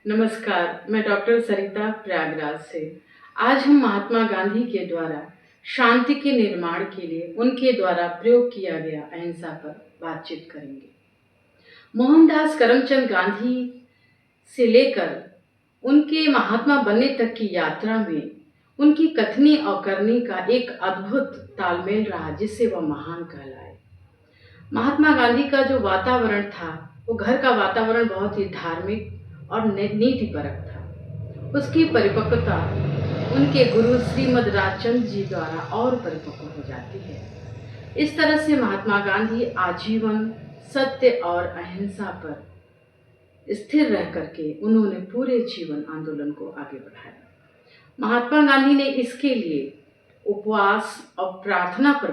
नमस्कार, मैं डॉक्टर सरिता प्रयागराज से। आज हम महात्मा गांधी के द्वारा शांति के निर्माण के लिए उनके द्वारा प्रयोग किया गया अहिंसा पर बातचीत करेंगे। मोहनदास करमचंद गांधी से लेकर उनके महात्मा बनने तक की यात्रा में उनकी कथनी और करनी का एक अद्भुत तालमेल रहा, जिससे वह महान कहलाए। महात्मा गांधी का जो वातावरण था, वो घर का वातावरण बहुत ही धार्मिक और नीतिपरक था। उसकी परिपक्वता उनके गुरु श्रीमद राजचंद्र जी द्वारा और परिपक्व हो जाती है। इस तरह से महात्मा गांधी आजीवन सत्य और अहिंसा पर स्थिर रह करके उन्होंने पूरे जीवन आंदोलन को आगे बढ़ाया। महात्मा गांधी ने इसके लिए उपवास और प्रार्थना पर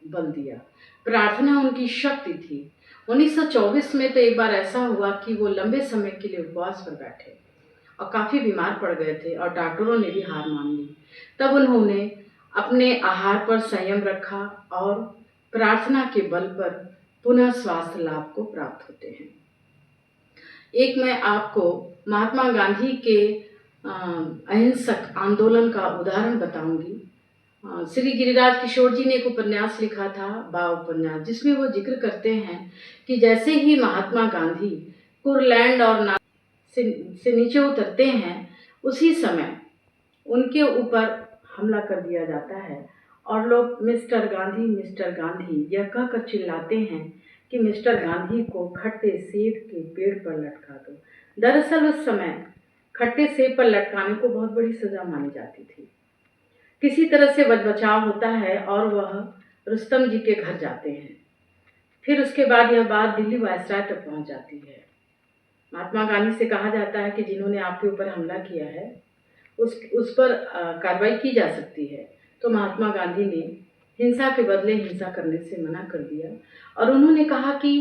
बल दिया। प्रार्थना उनकी शक्ति थी। 1924 में तो एक बार ऐसा हुआ कि वो लंबे समय के लिए उपवास पर बैठे और काफ़ी बीमार पड़ गए थे और डॉक्टरों ने भी हार मान ली। तब उन्होंने अपने आहार पर संयम रखा और प्रार्थना के बल पर पुनः स्वास्थ्य लाभ को प्राप्त होते हैं। एक मैं आपको महात्मा गांधी के अहिंसक आंदोलन का उदाहरण बताऊंगी। श्री गिरिराज किशोर जी ने एक उपन्यास लिखा था, बा उपन्यास, जिसमें वो जिक्र करते हैं कि जैसे ही महात्मा गांधी कुरलैंड और से नीचे उतरते हैं, उसी समय उनके ऊपर हमला कर दिया जाता है और लोग मिस्टर गांधी यह कहकर चिल्लाते हैं कि मिस्टर गांधी को खट्टे सेब के पेड़ पर लटका दो। दरअसल उस समय खट्टे सेब पर लटकाने को बहुत बड़ी सजा मानी जाती थी। किसी तरह से बचाव होता है और वह रुस्तम जी के घर जाते हैं। फिर उसके बाद यह बात दिल्ली वायसराय तक पहुंच जाती है। महात्मा गांधी से कहा जाता है कि जिन्होंने आपके ऊपर हमला किया है उस पर कार्रवाई की जा सकती है। तो महात्मा गांधी ने हिंसा के बदले हिंसा करने से मना कर दिया और उन्होंने कहा कि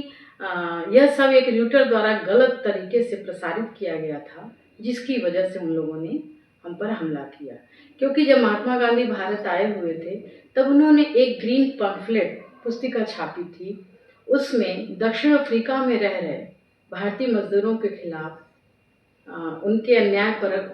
यह सब एक रियूटर द्वारा गलत तरीके से प्रसारित किया गया था, जिसकी वजह से उन लोगों ने हम पर हमला किया। क्योंकि जब महात्मा गांधी भारत आए हुए थे, तब उन्होंने एक ग्रीन पम्फलेट पुस्तिका छापी थी। उसमें दक्षिण अफ्रीका में रह रहे भारतीय मजदूरों के खिलाफ उनके अन्यायपरक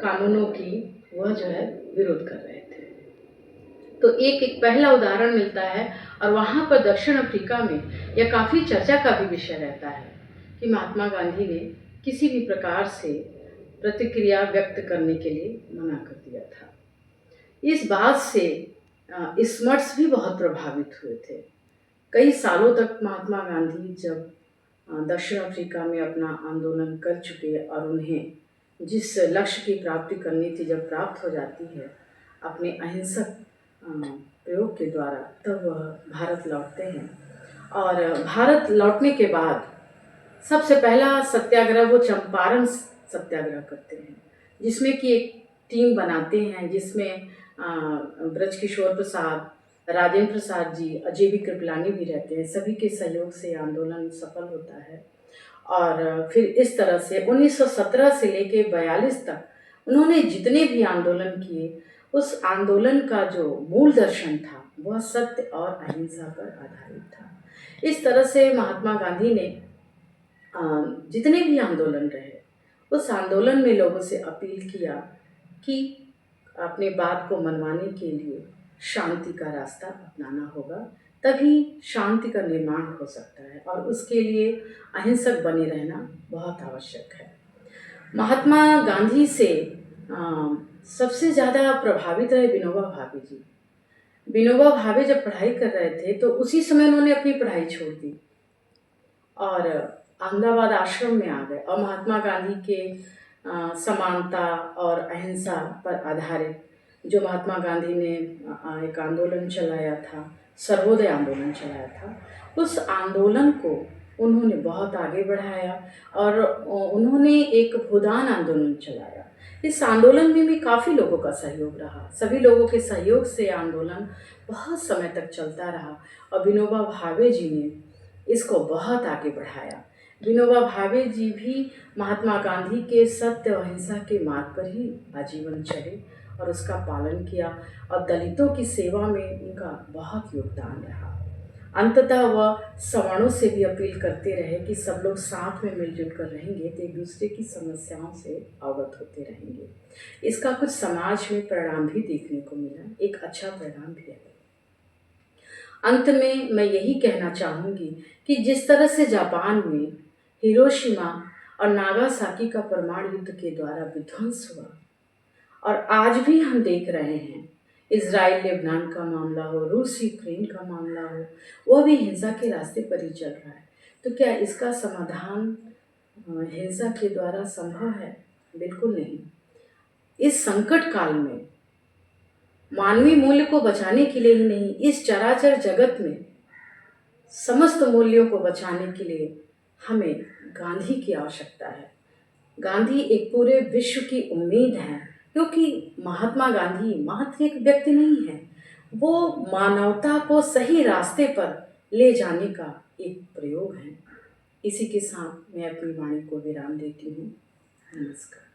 कानूनों की वह जो है विरोध कर रहे थे। तो एक पहला उदाहरण मिलता है और वहाँ पर दक्षिण अफ्रीका में यह काफ़ी चर्चा का भी विषय रहता है कि महात्मा गांधी ने किसी भी प्रकार से प्रतिक्रिया व्यक्त करने के लिए मना कर दिया था। इस बात से स्मर्ट्स भी बहुत प्रभावित हुए थे। कई सालों तक महात्मा गांधी जब दक्षिण अफ्रीका में अपना आंदोलन कर चुके और उन्हें जिस लक्ष्य की प्राप्ति करनी थी जब प्राप्त हो जाती है अपने अहिंसक प्रयोग के द्वारा, तब वह भारत लौटते हैं। और भारत लौटने के बाद सबसे पहला सत्याग्रह वो चंपारण सत्याग्रह करते हैं, जिसमें कि एक टीम बनाते हैं जिसमें ब्रजकिशोर प्रसाद, राजेंद्र प्रसाद जी, अजय भी कृपलानी भी रहते हैं। सभी के सहयोग से आंदोलन सफल होता है और फिर इस तरह से 1917 से लेके 42 तक उन्होंने जितने भी आंदोलन किए, उस आंदोलन का जो मूल दर्शन था वह सत्य और अहिंसा पर आधारित था। इस तरह से महात्मा गांधी ने जितने भी आंदोलन रहे, उस आंदोलन में लोगों से अपील किया कि अपने बात को मनवाने के लिए शांति का रास्ता अपनाना होगा, तभी शांति का निर्माण हो सकता है और उसके लिए अहिंसक बने रहना बहुत आवश्यक है। महात्मा गांधी से सबसे ज़्यादा प्रभावित रहे विनोबा भावे जी। विनोबा भावे जब पढ़ाई कर रहे थे तो उसी समय उन्होंने अपनी पढ़ाई छोड़ दी और अहमदाबाद आश्रम में आ गए और महात्मा गांधी के समानता और अहिंसा पर आधारित जो महात्मा गांधी ने एक आंदोलन चलाया था, सर्वोदय आंदोलन चलाया था, उस आंदोलन को उन्होंने बहुत आगे बढ़ाया और उन्होंने एक भूदान आंदोलन चलाया। इस आंदोलन में भी काफ़ी लोगों का सहयोग रहा। सभी लोगों के सहयोग से आंदोलन बहुत समय तक चलता रहा और विनोबा भावे जी ने इसको बहुत आगे बढ़ाया। विनोबा भावे जी भी महात्मा गांधी के सत्य और अहिंसा के मार्ग पर ही आजीवन चले और उसका पालन किया और दलितों की सेवा में उनका बहुत योगदान रहा। अंततः वह सवर्णों से भी अपील करते रहे कि सब लोग साथ में मिलजुल कर रहेंगे तो एक दूसरे की समस्याओं से अवगत होते रहेंगे। इसका कुछ समाज में परिणाम भी देखने को मिला, एक अच्छा परिणाम भी आया। अंत में मैं यही कहना चाहूँगी कि जिस तरह से जापान में हिरोशिमा और नागासाकी का परमाणु युद्ध के द्वारा विध्वंस हुआ और आज भी हम देख रहे हैं, इजराइल लेबनान का मामला हो, रूस यूक्रेन का मामला हो, वह भी हिंसा के रास्ते पर ही चल रहा है। तो क्या इसका समाधान हिंसा के द्वारा संभव है? बिल्कुल नहीं। इस संकट काल में मानवीय मूल्य को बचाने के लिए ही नहीं, इस चराचर जगत में समस्त मूल्यों को बचाने के लिए हमें गांधी की आवश्यकता है। गांधी एक पूरे विश्व की उम्मीद है, क्योंकि महात्मा गांधी मात्र एक व्यक्ति नहीं है, वो मानवता को सही रास्ते पर ले जाने का एक प्रयोग है। इसी के साथ मैं अपनी वाणी को विराम देती हूँ। नमस्कार।